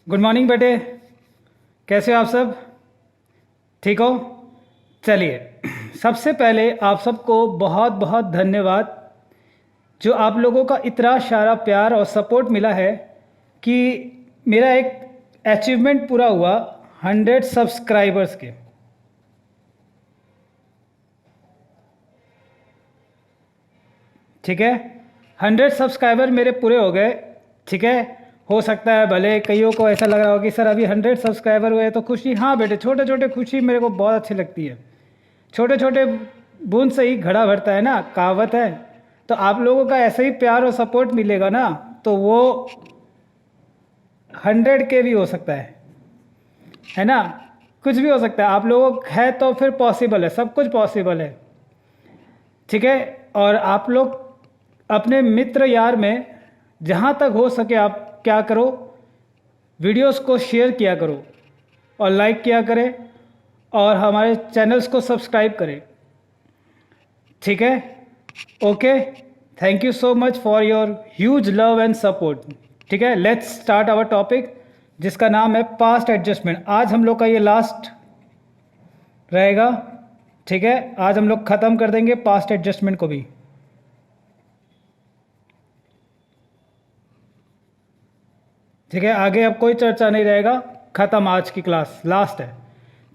Good morning बेटे। कैसे हो आप सब? ठीक हो? चलिए, सबसे पहले आप सबको बहुत बहुत धन्यवाद जो आप लोगों का इतना सारा प्यार और सपोर्ट मिला है कि मेरा एक अचीवमेंट पूरा हुआ 100 सब्सक्राइबर्स के। ठीक है, 100 सब्सक्राइबर मेरे पूरे हो गए। ठीक है, हो सकता है भले कईयों को ऐसा लग रहा हो कि सर अभी 100 सब्सक्राइबर हुए तो खुशी। हाँ बेटे, छोटे छोटे खुशी मेरे को बहुत अच्छी लगती है। छोटे छोटे बूंद से ही घड़ा भरता है ना, कहावत है। तो आप लोगों का ऐसे ही प्यार और सपोर्ट मिलेगा ना तो वो 100 के भी हो सकता है ना। कुछ भी हो सकता है, आप लोगों है तो फिर पॉसिबल है, सब कुछ पॉसिबल है। ठीक है, और आप लोग अपने मित्र यार में जहाँ तक हो सके आप क्या करो, वीडियोस को शेयर किया करो और लाइक किया करें और हमारे चैनल्स को सब्सक्राइब करें। ठीक है, okay, thank you so much for your huge love and support. ठीक है, लेट्स स्टार्ट आवर टॉपिक जिसका नाम है पास्ट एडजस्टमेंट। आज हम लोग का ये लास्ट रहेगा। ठीक है, आज हम लोग ख़त्म कर देंगे पास्ट एडजस्टमेंट को भी। ठीक है, आगे अब कोई चर्चा नहीं रहेगा, ख़त्म, आज की क्लास लास्ट है।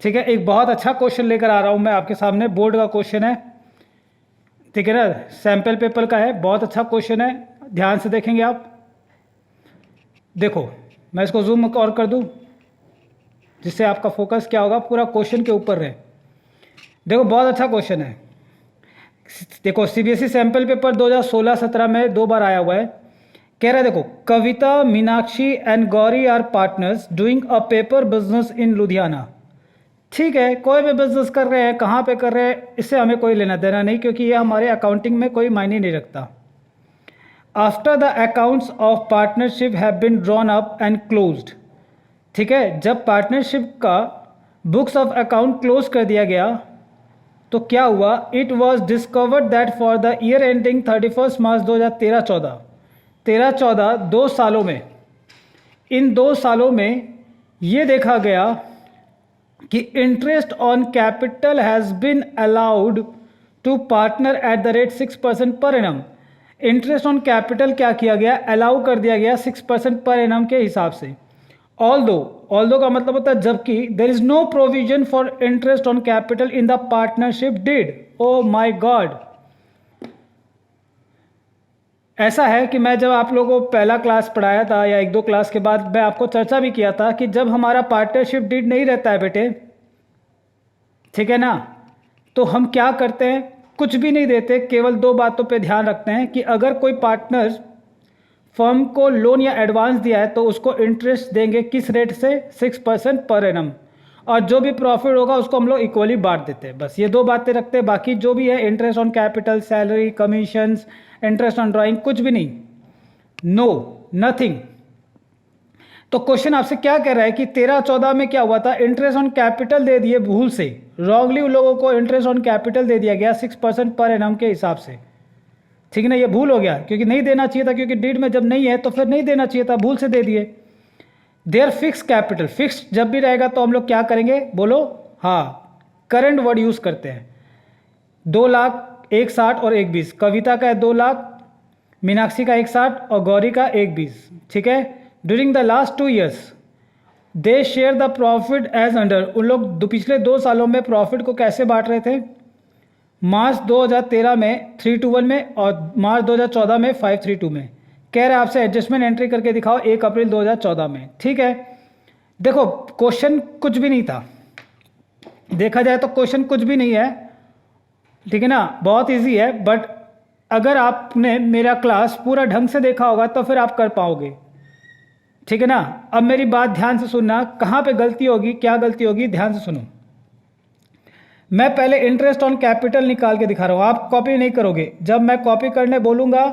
ठीक है, एक बहुत अच्छा क्वेश्चन लेकर आ रहा हूँ मैं आपके सामने, बोर्ड का क्वेश्चन है। ठीक है ना, सैम्पल पेपर का है, बहुत अच्छा क्वेश्चन है, ध्यान से देखेंगे आप। देखो, मैं इसको जूम और कर दूँ जिससे आपका फोकस क्या होगा, पूरा क्वेश्चन के ऊपर रहे। देखो, बहुत अच्छा क्वेश्चन है। देखो, सीबीएसई सैम्पल पेपर 2016-17 में 2 बार आया हुआ है। कह रहा है, देखो, Kavita, Meenakshi and Gauri are partners doing a paper business in Ludhiana. ठीक है, कोई भी बिजनेस कर रहे हैं, कहाँ पे कर रहे हैं, इससे हमें कोई लेना देना नहीं, क्योंकि ये हमारे अकाउंटिंग में कोई मायने नहीं रखता। After the accounts of partnership have been drawn up and closed. ठीक है, जब पार्टनरशिप का बुक्स ऑफ अकाउंट क्लोज कर दिया गया तो क्या हुआ, it was discovered that for the year ending 31 मार्च 2013-14, 13-14 2 सालों में, इन 2 सालों में ये देखा गया कि interest on capital has been allowed to partner at the rate 6% per annum. Interest on capital क्या किया गया, अलाउ कर दिया गया 6% पर एनम के हिसाब से। ऑल्दो का मतलब होता है जबकि, there is no provision for interest on capital in the partnership deed. Oh my God, ऐसा है कि मैं जब आप लोगों को पहला क्लास पढ़ाया था या 1-2 क्लास के बाद मैं आपको चर्चा भी किया था कि जब हमारा पार्टनरशिप डीड नहीं रहता है बेटे, ठीक है ना, तो हम क्या करते हैं, कुछ भी नहीं देते, केवल 2 बातों पे ध्यान रखते हैं कि अगर कोई पार्टनर फर्म को लोन या एडवांस दिया है तो उसको इंटरेस्ट देंगे किस रेट से, 6% पर एनम, और जो भी प्रॉफिट होगा उसको हम लोग इक्वली बांट देते हैं। बस ये 2 बातें रखते हैं, बाकी जो भी है interest on capital, salary, commissions, interest on drawing, कुछ भी नहीं, नो, नथिंग। तो क्वेश्चन आपसे क्या कह रहा है कि 13-14 में क्या हुआ था, इंटरेस्ट ऑन कैपिटल दे दिए भूल से, रॉन्गली उन लोगों को इंटरेस्ट ऑन कैपिटल दे दिया गया 6% पर एनम के हिसाब से। ठीक है ना, ये भूल हो गया क्योंकि नहीं देना चाहिए था, क्योंकि डीड में जब नहीं है तो फिर नहीं देना चाहिए था, भूल से दे दिए। देयर फिक्स कैपिटल, फिक्स जब भी रहेगा तो हम लोग क्या करेंगे, बोलो, हाँ, करंट वर्ड यूज करते हैं। 2 लाख 1,60 और 1,20, कविता का है 2 लाख, मीनाक्षी का 1,60 और गौरी का 1,20। ठीक है, during the last 2 years they share the profit as under. उन लोग पिछले 2 सालों में प्रॉफिट को कैसे बांट रहे थे, मार्च 2013 में 3:1 में और मार्च 2014 में 5:3 में। कह रहे हैं आपसे एडजस्टमेंट एंट्री करके दिखाओ 1 अप्रैल 2014 में। ठीक है, देखो, क्वेश्चन कुछ भी नहीं था, देखा जाए तो क्वेश्चन कुछ भी नहीं है, ठीक है ना, बहुत इजी है। बट अगर आपने मेरा क्लास पूरा ढंग से देखा होगा तो फिर आप कर पाओगे। ठीक है ना, अब मेरी बात ध्यान से सुनना, कहाँ पे गलती होगी, क्या गलती होगी, ध्यान से सुनो। मैं पहले इंटरेस्ट ऑन कैपिटल निकाल के दिखा रहा हूँ, आप कॉपी नहीं करोगे, जब मैं कॉपी करने बोलूँगा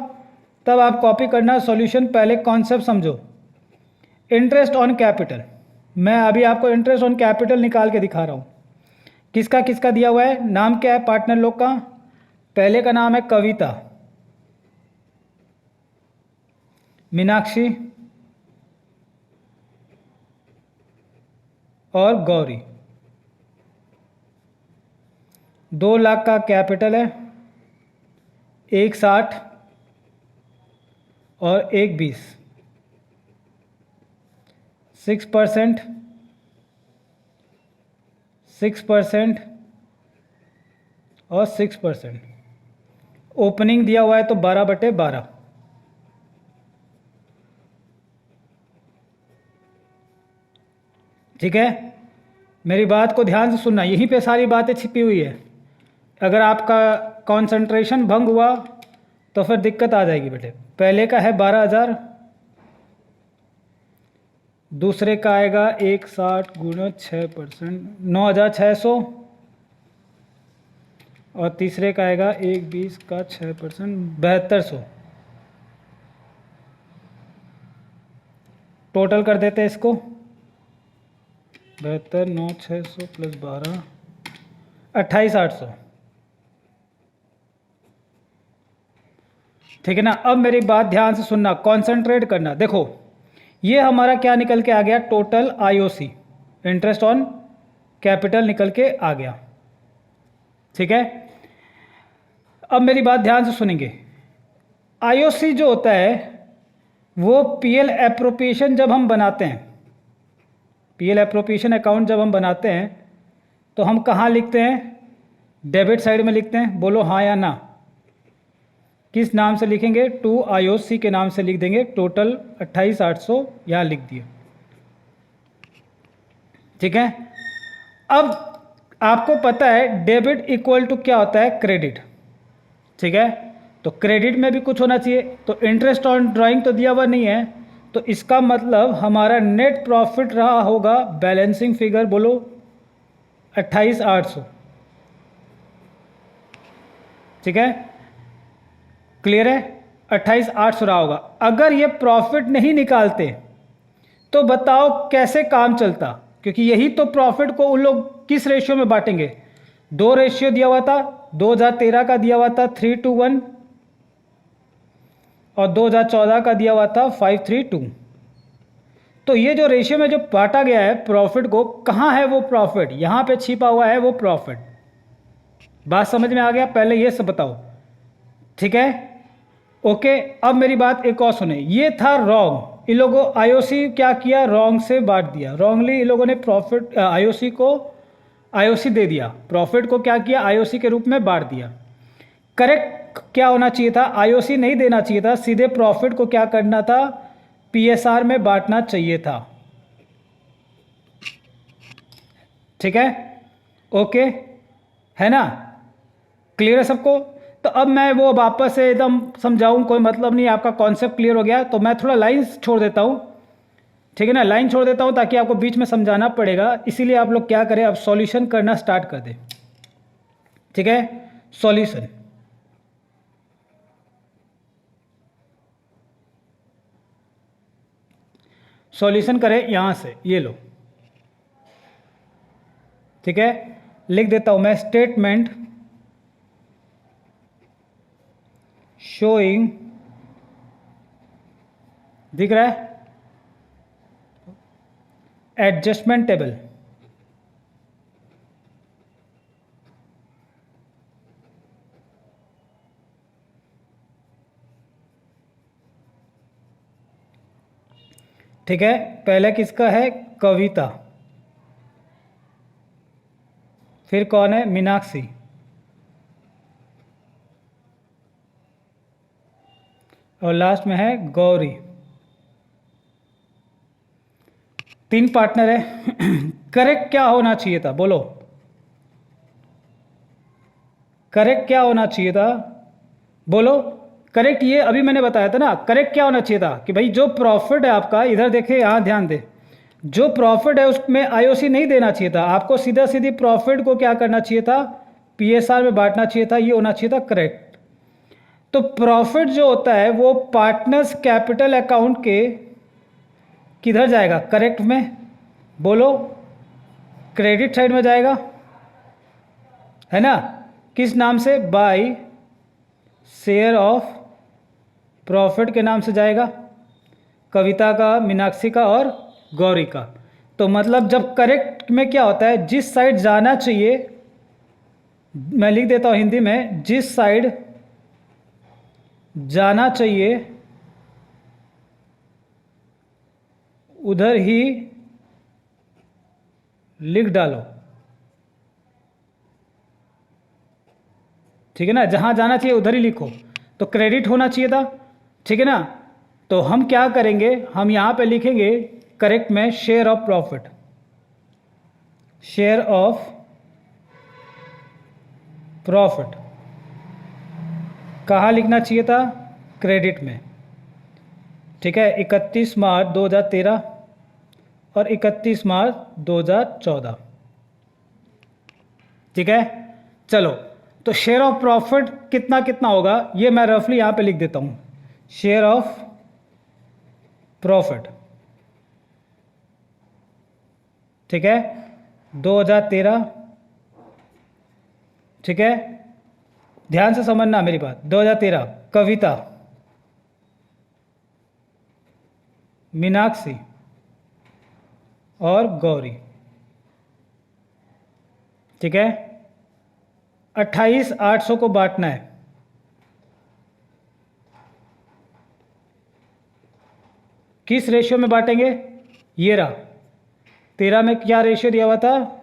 तब आप कॉपी करना, सॉल्यूशन पहले कॉन्सेप्ट समझो। इंटरेस्ट ऑन कैपिटल, मैं अभी आपको इंटरेस्ट ऑन कैपिटल निकाल के दिखा रहा हूँ। किसका किसका दिया हुआ है, नाम क्या है पार्टनर लोग का, पहले का नाम है कविता, मीनाक्षी, और गौरी। 2 लाख का कैपिटल है, 1.60 और 1.20, 6%, 6% और 6%। ओपनिंग दिया हुआ है तो 12/12। ठीक है, मेरी बात को ध्यान से सुनना, यहीं पे सारी बातें छिपी हुई है। अगर आपका कंसंट्रेशन भंग हुआ तो फिर दिक्कत आ जाएगी बेटे। पहले का है 12,000, दूसरे का आएगा 1.60 गुणा 6%, 9,600, और तीसरे का आएगा 1.20 का 6%, 7200। टोटल कर देते हैं इसको, 72, 9,600 प्लस 12, 28,800। ठीक है ना। अब मेरी बात ध्यान से सुनना, कॉन्सेंट्रेट करना। देखो ये हमारा क्या निकल के आ गया, total IOC, interest on capital निकल के आ गया। ठीक है, अब मेरी बात ध्यान से सुनेंगे। आईओसी जो होता है वो पीएल एप्रोप्रिएशन जब हम बनाते हैं, पीएल एप्रोप्रिएशन अकाउंट जब हम बनाते हैं तो हम कहाँ लिखते हैं, डेबिट साइड में लिखते हैं। बोलो हाँ या ना। किस नाम से लिखेंगे, टू आईओसी के नाम से लिख देंगे। टोटल 28,800 यहाँ लिख दिए। ठीक है, अब आपको पता है डेबिट इक्वल टू क्या होता है, क्रेडिट। ठीक है, तो क्रेडिट में भी कुछ होना चाहिए। तो इंटरेस्ट ऑन ड्राइंग तो दिया हुआ नहीं है, तो इसका मतलब हमारा नेट प्रॉफिट रहा होगा, बैलेंसिंग फिगर बोलो 28,800। ठीक है, क्लियर है, 28,800 रहा होगा। अगर ये प्रॉफिट नहीं निकालते तो बताओ कैसे काम चलता, क्योंकि यही तो प्रॉफिट को उन लोग किस रेशियो में बांटेंगे, 2 रेशियो दिया हुआ था, 2013 का दिया हुआ था 3:1 और 2014 का दिया हुआ था 5:2। तो ये जो रेशियो में जो बांटा गया है प्रॉफिट को, कहाँ है वो प्रॉफिट, यहां पे छिपा हुआ है वो प्रॉफिट। बात समझ में आ गया, पहले ये सब बताओ। ठीक है, ओके। अब मेरी बात एक और सुने, ये था रॉन्ग, इन लोगों आईओसी क्या किया, रॉन्ग से बांट दिया, रॉन्गली इन लोगों ने प्रॉफिट आईओसी को आईओसी दे दिया, प्रॉफिट को क्या किया, आईओसी के रूप में बांट दिया। करेक्ट क्या होना चाहिए था, आईओसी नहीं देना चाहिए था, सीधे प्रॉफिट को क्या करना था, पीएसआर में बांटना चाहिए था। ठीक है, ओके है ना, क्लियर है सबको। तो अब मैं वो वापस से एकदम समझाऊं, कोई मतलब नहीं, आपका कॉन्सेप्ट क्लियर हो गया। तो मैं थोड़ा लाइंस छोड़ देता हूं, ठीक है ना, लाइन छोड़ देता हूं ताकि आपको बीच में समझाना पड़ेगा, इसीलिए आप लोग क्या करें, अब सॉल्यूशन करना स्टार्ट कर दें। ठीक है, सॉल्यूशन। सॉल्यूशन करें यहां से, ये लो। ठीक है, लिख देता हूं मैं, स्टेटमेंट शोइंग, दिख रहा है, एडजस्टमेंट टेबल। ठीक है, पहले किसका है, कविता, फिर कौन है, मीनाक्षी, और लास्ट में है गौरी। 3 पार्टनर है। करेक्ट क्या होना चाहिए था, बोलो करेक्ट क्या होना चाहिए था, बोलो करेक्ट। ये अभी मैंने बताया था ना, करेक्ट क्या होना चाहिए था कि भाई जो प्रॉफिट है आपका, इधर देखे, यहां ध्यान दे, जो प्रॉफिट है उसमें आईओसी नहीं देना चाहिए था, आपको सीधा सीधी प्रॉफिट को क्या करना चाहिए था, पीएसआर में बांटना चाहिए था, ये होना चाहिए था करेक्ट। तो प्रॉफिट जो होता है वो पार्टनर्स कैपिटल अकाउंट के किधर जाएगा, करेक्ट में, बोलो क्रेडिट साइड में जाएगा, है ना, किस नाम से, बाय शेयर ऑफ प्रॉफिट के नाम से जाएगा, कविता का, मीनाक्षी का और गौरी का। तो मतलब जब करेक्ट में क्या होता है, जिस साइड जाना चाहिए, मैं लिख देता हूं हिंदी में, जिस साइड जाना चाहिए उधर ही लिख डालो। ठीक है ना, जहां जाना चाहिए उधर ही लिखो। तो क्रेडिट होना चाहिए था, ठीक है ना। तो हम क्या करेंगे, हम यहां पे लिखेंगे करेक्ट में share of profit, share of profit कहाँ लिखना चाहिए था, क्रेडिट में। ठीक है, 31 मार्च 2013 और 31 मार्च 2014। ठीक है, चलो तो शेयर ऑफ प्रॉफिट कितना कितना होगा ये मैं रफली यहां पे लिख देता हूं। शेयर ऑफ प्रॉफिट, ठीक है, 2013। ठीक है, ध्यान से समझना मेरी बात। 2013 कविता, मीनाक्षी और गौरी। ठीक है, 28,800 को बांटना है। किस रेशियो में बांटेंगे, ये रहा। 13 में क्या रेशियो दिया हुआ था,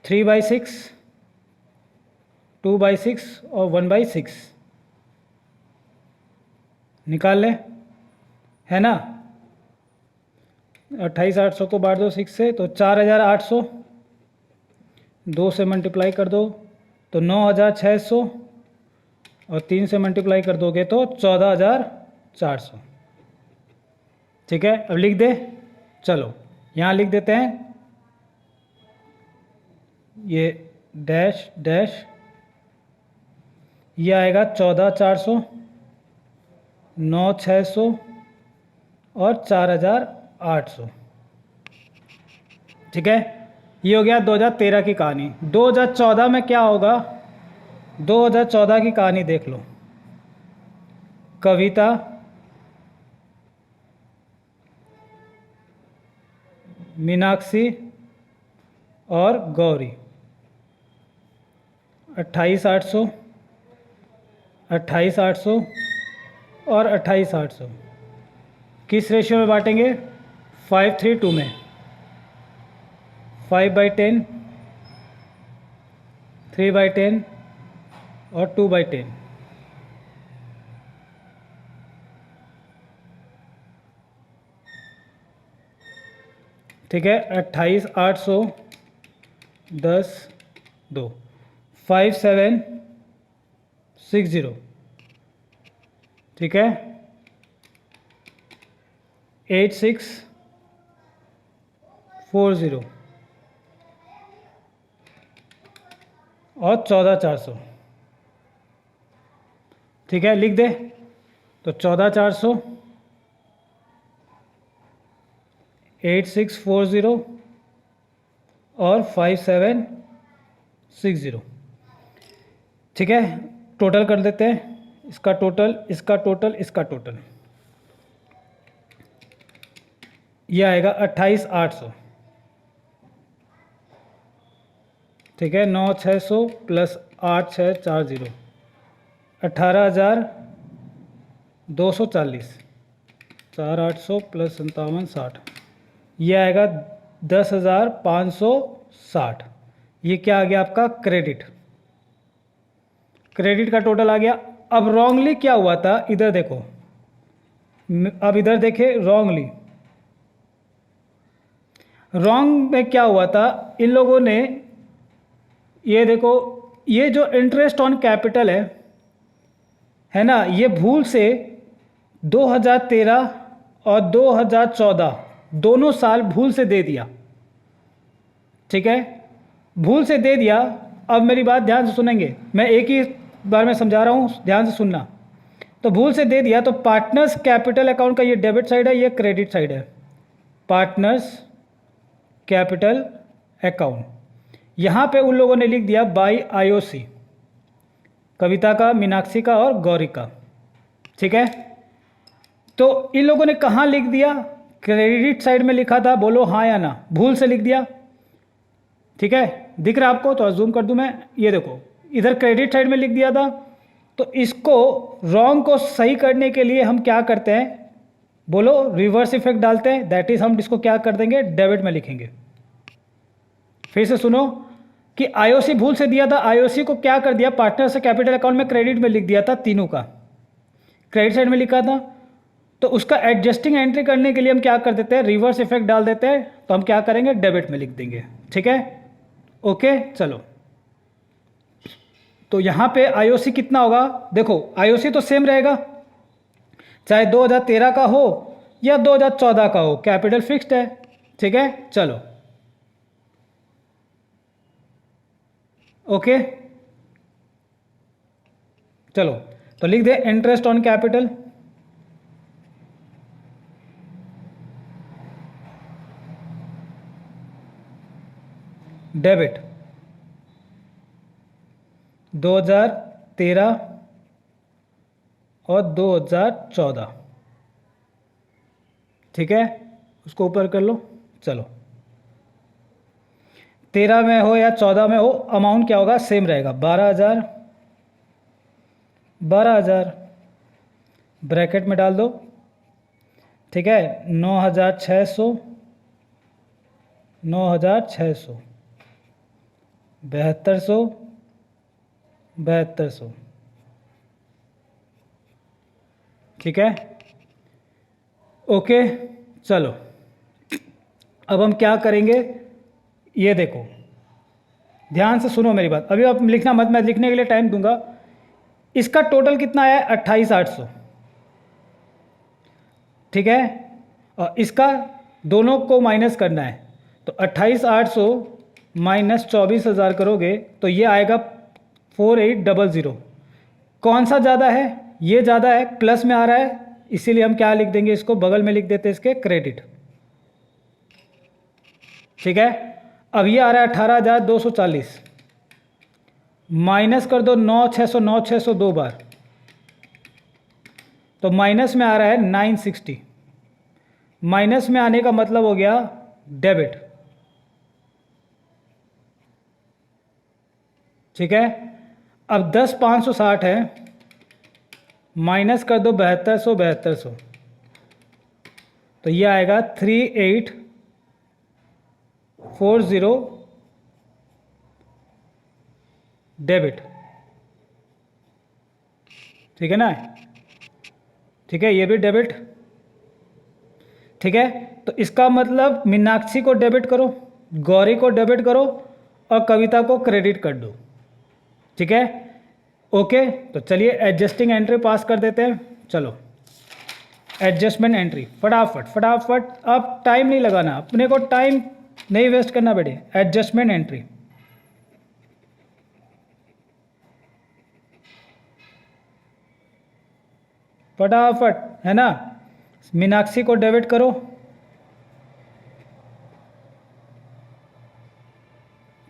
3/6, 2/6 और 1/6। निकाल लें, है ना। 28,800 को बांट दो 6 से तो 4,800, 2 से मल्टीप्लाई कर दो तो 9,600 और 3 से मल्टीप्लाई कर दोगे तो 14,400। ठीक है, अब लिख दे, चलो यहाँ लिख देते हैं, ये डैश डैश, ये आएगा 14,400, 9,600 और 4,800। ठीक है, ये हो गया 2013 की कहानी। 2014 में क्या होगा, 2014 की कहानी देख लो। कविता, मीनाक्षी और गौरी, 28,800, 28,800 और 28,800 किस रेशियो में बांटेंगे, 5:3:2 में। 5/10, 3/10 और 2/10। ठीक है, 28,800 10 2 5760। ठीक है, 8640 और 14,400। ठीक है, लिख दे, तो 14,400, 8640 और 5760। ठीक है, टोटल कर देते हैं, इसका टोटल, इसका टोटल, इसका टोटल, ये आएगा 28,800। ठीक है, 9,600 प्लस 8,640, 18,240, 4,800 प्लस 5760, ये आएगा 10,560। ये क्या आ गया आपका, क्रेडिट। क्रेडिट का टोटल आ गया। अब रॉन्गली क्या हुआ था, इधर देखो, अब इधर देखे, रॉन्गली, रॉन्ग में क्या हुआ था, इन लोगों ने, ये देखो, ये जो इंटरेस्ट ऑन कैपिटल है ना, ये भूल से 2013 और 2014 दोनों साल भूल से दे दिया। ठीक है, भूल से दे दिया। अब मेरी बात ध्यान से सुनेंगे, मैं एक ही बार में समझा रहा हूँ, ध्यान से सुनना। तो भूल से दे दिया, तो पार्टनर्स कैपिटल अकाउंट का ये डेबिट साइड है, ये क्रेडिट साइड है। पार्टनर्स कैपिटल अकाउंट, यहाँ पे उन लोगों ने लिख दिया बाई आईओसी, कविता का, मीनाक्षी का और गौरी का। ठीक है, तो इन लोगों ने कहाँ लिख दिया, क्रेडिट साइड में लिखा था, बोलो हाँ या ना, भूल से लिख दिया, ठीक है, दिख रहा है आपको, तो जूम कर दूं मैं, ये देखो इधर क्रेडिट साइड में लिख दिया था। तो इसको रॉन्ग को सही करने के लिए हम क्या करते हैं, बोलो रिवर्स इफेक्ट डालते हैं, दैट इज हम इसको क्या कर देंगे, डेबिट में लिखेंगे। फिर से सुनो कि आईओसी भूल से दिया था, आईओसी को क्या कर दिया, पार्टनर से कैपिटल अकाउंट में क्रेडिट में लिख दिया था, तीनों का क्रेडिट साइड में लिखा था। तो उसका एडजस्टिंग एंट्री करने के लिए हम क्या कर देते हैं, रिवर्स इफेक्ट डाल देते हैं, तो हम क्या करेंगे, डेबिट में लिख देंगे, ठीक है, ओके। चलो, तो यहां पे आईओसी कितना होगा, देखो आईओसी तो सेम रहेगा, चाहे 2013 का हो या 2014 का हो, कैपिटल फिक्स्ड है, ठीक है। चलो ओके, चलो तो लिख दे इंटरेस्ट ऑन कैपिटल, डेबिट 2013 और 2014, ठीक है, उसको ऊपर कर लो। चलो 13 में हो या 14 में हो, अमाउंट क्या होगा, सेम रहेगा, 12,000, 12,000 ब्रैकेट में डाल दो, ठीक है, 9,600, 9,600, 7,200, 7,200, ठीक है, ओके। चलो अब हम क्या करेंगे, ये देखो ध्यान से सुनो मेरी बात, अभी आप लिखना मत, मैं लिखने के लिए टाइम दूंगा। इसका टोटल कितना आया, 28,800, ठीक है, और इसका दोनों को माइनस करना है, तो 28,800 माइनस 24,000 करोगे तो ये आएगा 4,800। कौन सा ज़्यादा है, ये ज़्यादा है, प्लस में आ रहा है, इसीलिए हम क्या लिख देंगे, इसको बगल में लिख देते हैं इसके क्रेडिट, ठीक है। अब ये आ रहा है 18,240, माइनस कर दो 9,600, 9,600 दो बार, तो माइनस में आ रहा है 960, माइनस में आने का मतलब हो गया डेबिट, ठीक है। अब 10,560 है, माइनस कर दो 7,200, 7,200, तो ये आएगा 3,840 डेबिट, ठीक है ना, ठीक है, ये भी डेबिट, ठीक है। तो इसका मतलब मीनाक्षी को डेबिट करो, गौरी को डेबिट करो और कविता को क्रेडिट कर दो, ठीक है, ओके। तो चलिए एडजस्टिंग एंट्री पास कर देते हैं, चलो एडजस्टमेंट एंट्री, फटाफट फटाफट, अब टाइम नहीं लगाना, अपने को टाइम नहीं वेस्ट करना बेटे, एडजस्टमेंट एंट्री, फटाफट, है ना, मीनाक्षी को डेबिट करो,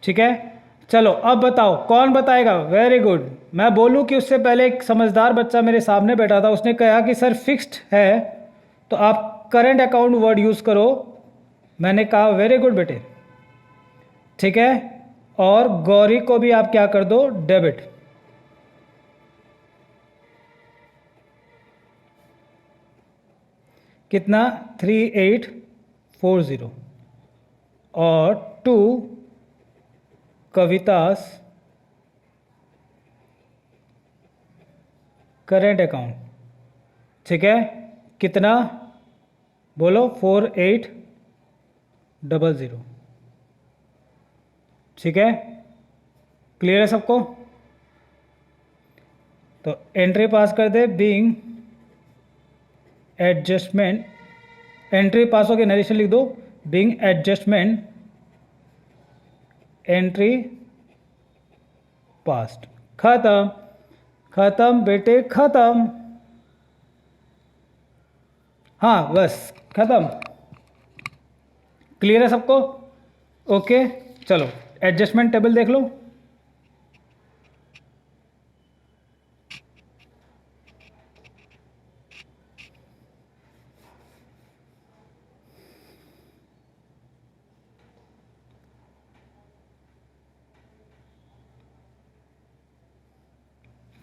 ठीक है। चलो अब बताओ कौन बताएगा, वेरी गुड। मैं बोलूं कि उससे पहले एक समझदार बच्चा मेरे सामने बैठा था, उसने कहा कि सर फिक्स्ड है तो आप करंट अकाउंट वर्ड यूज़ करो, मैंने कहा वेरी गुड बेटे, ठीक है। और गौरी को भी आप क्या कर दो, डेबिट, कितना 3,840, और टू कवितास करेंट अकाउंट, ठीक है, कितना बोलो, 4,800, ठीक है, क्लियर है सबको। तो एंट्री पास कर दे, बीइंग एडजस्टमेंट, एंट्री पास हो गया, नरेशन लिख दो, बीइंग एडजस्टमेंट एंट्री पास्ट, खत्म, खत्म बेटे खत्म, हाँ बस खत्म, क्लियर है सबको, ओके। चलो एडजस्टमेंट टेबल देख लो,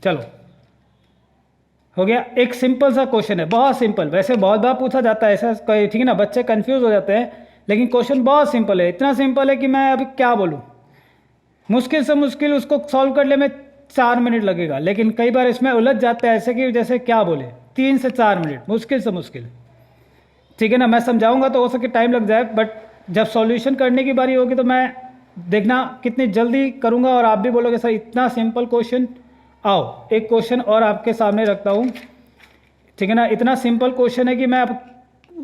चलो हो गया। एक सिंपल सा क्वेश्चन है, बहुत सिंपल, वैसे बहुत बार पूछा जाता है ऐसा, ठीक है ना, बच्चे कंफ्यूज हो जाते हैं, लेकिन क्वेश्चन बहुत सिंपल है, इतना सिंपल है कि मैं अभी क्या बोलूँ। मुश्किल से मुश्किल उसको सॉल्व करने में 4 मिनट लगेगा, लेकिन कई बार इसमें उलझ जाते हैं ऐसे कि जैसे क्या बोले, 3 से 4 मिनट मुश्किल से मुश्किल। ठीक है ना, मैं समझाऊंगा तो हो सके टाइम लग जाए, बट जब सॉल्यूशन करने की बारी होगी तो मैं देखना कितनी जल्दी करूंगा, और आप भी बोलोगे सर इतना सिंपल क्वेश्चन। आओ एक क्वेश्चन और आपके सामने रखता हूँ, ठीक है ना, इतना सिंपल क्वेश्चन है कि मैं अब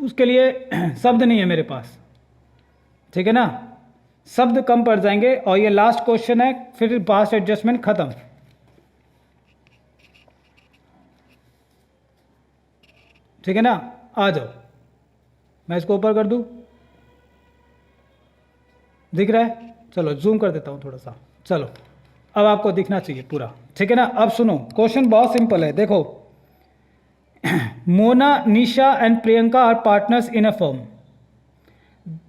उसके लिए शब्द नहीं है मेरे पास, ठीक है ना, शब्द कम पड़ जाएंगे। और ये लास्ट क्वेश्चन है, फिर पास्ट एडजस्टमेंट खत्म। ठीक है ना, आ जाओ, मैं इसको ऊपर कर दूं, दिख रहा है, चलो जूम कर देता हूं थोड़ा सा, चलो अब आपको दिखना चाहिए पूरा, ठीक है ना। अब सुनो, क्वेश्चन बहुत सिंपल है, देखो। Mona, Nisha and Priyanka are partners in a firm,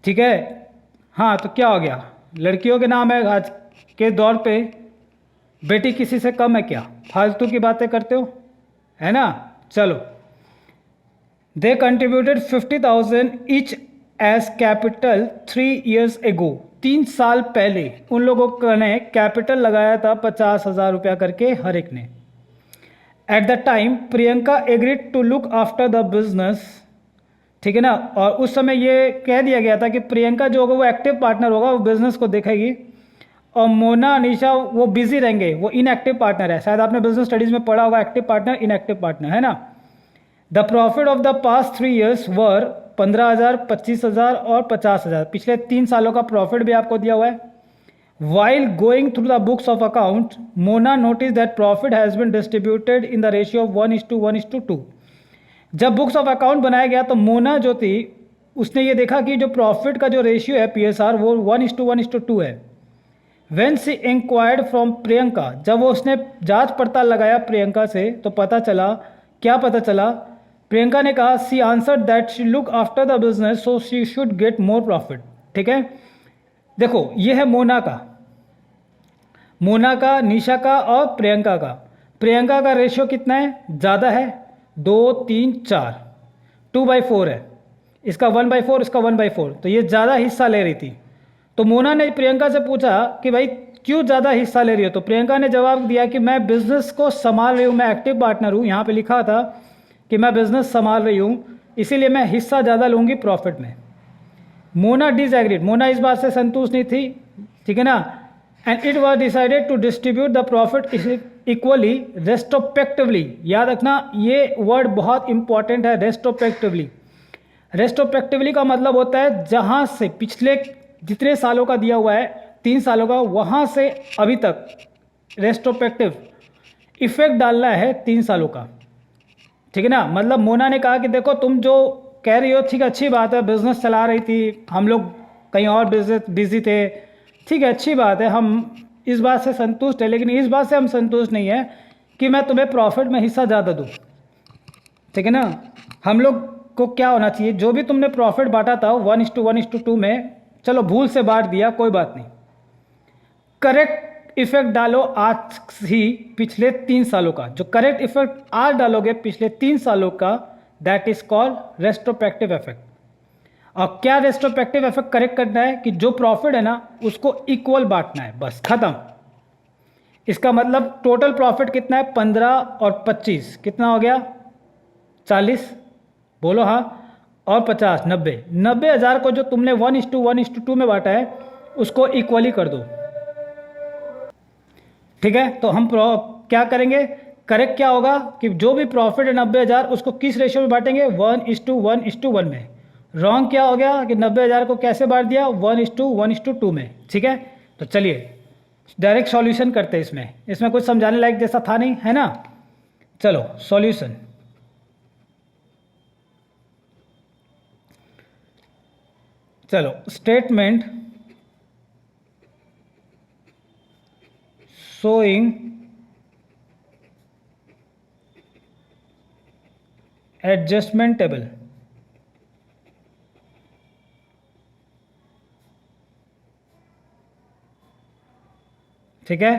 ठीक है। हाँ तो क्या हो गया, लड़कियों के नाम है, आज के दौर पे बेटी किसी से कम है क्या, फालतू की बातें करते हो, है ना। चलो, they contributed 50,000 each as capital 3 years ago, 3 साल पहले उन लोगों ने कैपिटल लगाया था 50,000 रुपया करके हर एक ने। At the time Priyanka agreed to look after the business, ठीक है ना, और उस समय ये कह दिया गया था कि प्रियंका जो होगा वो एक्टिव पार्टनर होगा, वो बिजनेस को देखेगी, और मोना अनीशा वो बिजी रहेंगे, वो इनएक्टिव पार्टनर है। शायद आपने बिजनेस स्टडीज में पढ़ा होगा, एक्टिव पार्टनर इनएक्टिव पार्टनर, है ना। The profit of the past 3 years वर 15,000, 25,000 और 50,000, पिछले 3 सालों का प्रॉफिट भी आपको दिया हुआ है। While going through the books of account, Mona notice that profit has been distributed in the ratio of 1:1:2। जब बुक्स ऑफ अकाउंट बनाया गया तो मोना जो थी उसने ये देखा कि जो प्रॉफिट का जो रेशियो है पीएसआर वो 1:1:2 है। When she inquired from Priyanka, जब वो उसने जांच पड़ताल लगाया प्रियंका से तो पता चला, क्या पता चला, प्रियंका ने कहा, she answer that she look after the business so she should get more profit. ठीक है, देखो ये है मोना का, निशा का और प्रियंका का। प्रियंका का रेशियो कितना है, ज़्यादा है, 2, 3, 4, 2/4 है, इसका 1/4, इसका 1/4, तो ये ज़्यादा हिस्सा ले रही थी। तो मोना ने प्रियंका से पूछा कि भाई क्यों ज़्यादा हिस्सा ले रही हो, तो प्रियंका ने जवाब दिया कि मैं बिजनेस को संभाल रही हूँ, मैं एक्टिव पार्टनर हूँ, यहाँ पे लिखा था कि मैं बिजनेस संभाल रही हूँ, इसीलिए मैं हिस्सा ज़्यादा लूँगी प्रॉफिट में। मोना डिसएग्रीड, मोना इस बात से संतुष्ट नहीं थी, ठीक है ना, and it was decided to distribute the profit equally retrospectively. याद रखना ये वर्ड बहुत इंपॉर्टेंट है, रेस्ट्रोस्पेक्टिवली। रेस्ट्रोस्पेक्टिवली का मतलब होता है जहाँ से पिछले जितने सालों का दिया हुआ है, 3 सालों का, वहाँ से अभी तक रेस्ट्रोस्पेक्टिव इफेक्ट डालना है 3 सालों का, ठीक है ना। मतलब मोना ने कहा कि देखो तुम जो कह रही हो ठीक है, अच्छी बात है, बिजनेस चला रही थी, हम लोग कहीं और बिजी थे, ठीक है अच्छी बात है, हम इस बात से संतुष्ट है, लेकिन इस बात से हम संतुष्ट नहीं है कि मैं तुम्हें प्रॉफिट में हिस्सा ज़्यादा दूँ, ठीक है ना। हम लोग को क्या होना चाहिए, जो भी तुमने प्रॉफिट बांटा था 1:1:2 में, चलो भूल से बांट दिया, कोई बात नहीं, करेक्ट इफेक्ट डालो आज ही पिछले 3 सालों का, जो करेक्ट इफेक्ट आज डालोगे पिछले 3 सालों का, दैट इज कॉल्ड रेस्ट्रोस्पेक्टिव इफेक्ट। और क्या रेस्ट्रोस्पेक्टिव इफेक्ट करेक्ट करना है कि जो प्रॉफिट है ना उसको इक्वल बांटना है, बस खत्म। इसका मतलब टोटल प्रॉफिट कितना है, 15 और 25 कितना हो गया, 40, बोलो हाँ, और 50, 90,000 को जो तुमने 1:1:2 में बांटा है उसको इक्वली कर दो, ठीक है। तो हम क्या करेंगे, करेक्ट क्या होगा कि जो भी प्रॉफिट है 90,000 उसको किस रेशियो में बांटेंगे, 1:1:1 में। रॉन्ग क्या हो गया कि 90,000 को कैसे बांट दिया, 1:1:2 में, ठीक है। तो चलिए डायरेक्ट सॉल्यूशन करते हैं, इसमें कुछ समझाने लायक जैसा था नहीं, है ना। चलो सॉल्यूशन, चलो स्टेटमेंट शोइंग एडजस्टमेंट टेबल, ठीक है।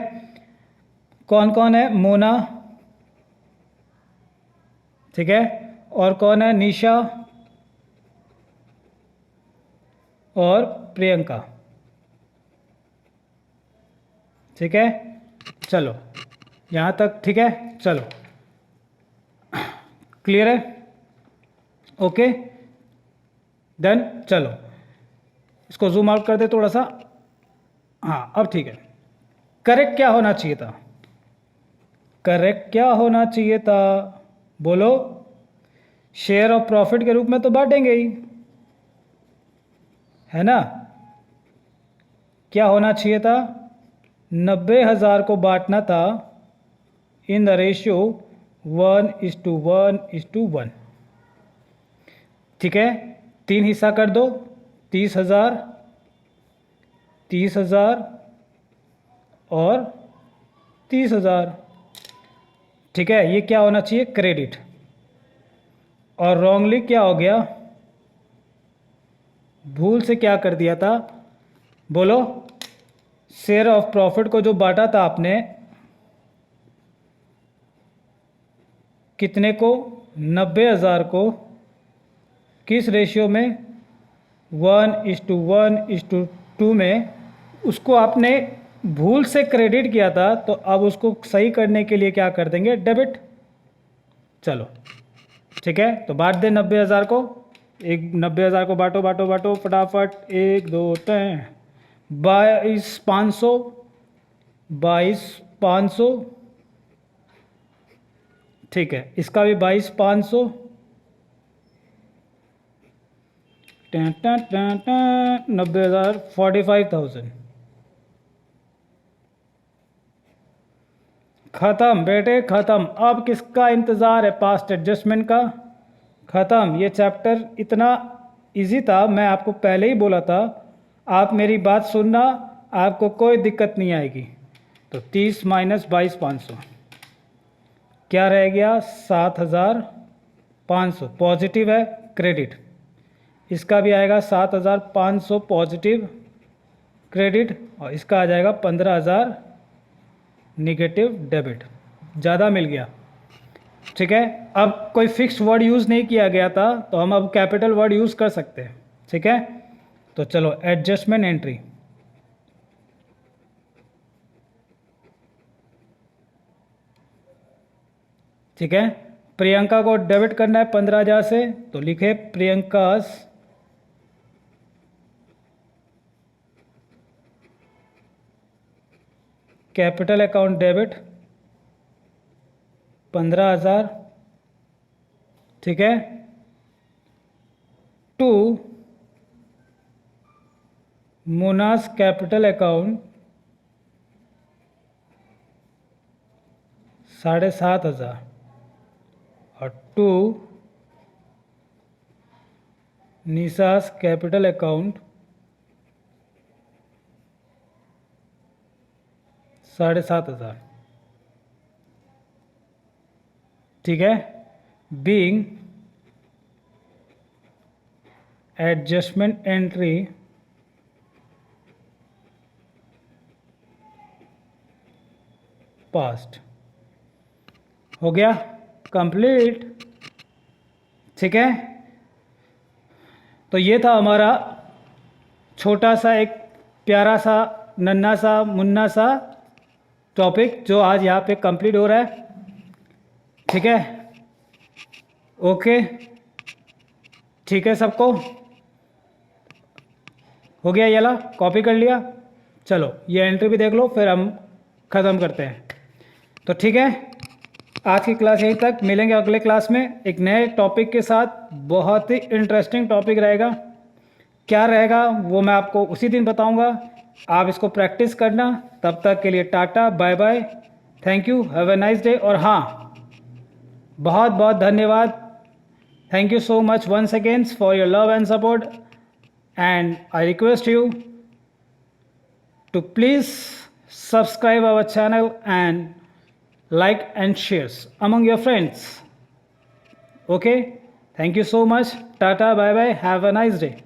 कौन कौन है, मोना, ठीक है। और कौन है? निशा और प्रियंका। ठीक है, चलो यहाँ तक ठीक है। चलो क्लियर है? Okay done. चलो इसको जूम आउट कर दे थोड़ा सा। हाँ अब ठीक है। करेक्ट क्या होना चाहिए था? करेक्ट क्या होना चाहिए था? बोलो। शेयर ऑफ प्रॉफिट के रूप में तो बांटेंगे ही, है ना? क्या होना चाहिए था? 90,000 को बांटना था इन द रेशियो 1:1:1। ठीक है, 3 हिस्सा कर दो, 30,000, 30,000 और 30,000। ठीक है, ये क्या होना चाहिए? क्रेडिट। और रॉन्गली क्या हो गया? भूल से क्या कर दिया था? बोलो। शेयर ऑफ प्रॉफिट को जो बांटा था आपने, कितने को? 90,000 को। किस रेशियो में? 1:1:2 में। उसको आपने भूल से क्रेडिट किया था, तो अब उसको सही करने के लिए क्या कर देंगे? डेबिट। चलो ठीक है, तो बांट दे 90,000 को। 90,000 को बांटो बांटो बांटो फटाफट। 1 2 3 22,500, 22,500। ठीक है, इसका भी 22,500। 90,000 45,000। ख़त्म बेटे ख़त्म। अब किसका इंतज़ार है? पास्ट एडजस्टमेंट का। ख़त्म। ये चैप्टर इतना इजी था, मैं आपको पहले ही बोला था। आप मेरी बात सुनना, आपको कोई दिक्कत नहीं आएगी। तो 30 माइनस 22,500 क्या रह गया? 7,500। पॉजिटिव है क्रेडिट, इसका भी आएगा 7,500 पॉजिटिव क्रेडिट, और इसका आ जाएगा 15,000 निगेटिव डेबिट। ज़्यादा मिल गया। ठीक है, अब कोई फिक्स वर्ड यूज़ नहीं किया गया था, तो हम अब कैपिटल वर्ड यूज़ कर सकते हैं। ठीक है, तो चलो एडजस्टमेंट एंट्री। ठीक है, प्रियंका को डेबिट करना है 15,000 से, तो लिखे प्रियंकास कैपिटल अकाउंट डेबिट 15,000। ठीक है, टू मुनास कैपिटल अकाउंट 7,500, और टू निसास कैपिटल अकाउंट 7,500। ठीक है, बीइंग एडजस्टमेंट एंट्री पास्ट। हो गया कंप्लीट। ठीक है, तो ये था हमारा छोटा सा एक प्यारा सा नन्हा सा मुन्ना सा टॉपिक, जो आज यहाँ पे कंप्लीट हो रहा है। ठीक है, ओके ठीक है, सबको हो गया? ये ला कॉपी कर लिया। चलो ये एंट्री भी देख लो, फिर हम ख़त्म करते हैं। तो ठीक है, आज की क्लास यहीं तक। मिलेंगे अगले क्लास में एक नए टॉपिक के साथ। बहुत ही इंटरेस्टिंग टॉपिक रहेगा। क्या रहेगा वो मैं आपको उसी दिन बताऊंगा। आप इसको प्रैक्टिस करना। तब तक के लिए tata bye bye, thank you, have a nice day. और हाँ, बहुत बहुत धन्यवाद। Thank you so much once again for your love and support, and I request you to please subscribe our channel and like and shares among your friends. Okay, thank you so much. Tata, bye bye, have a nice day.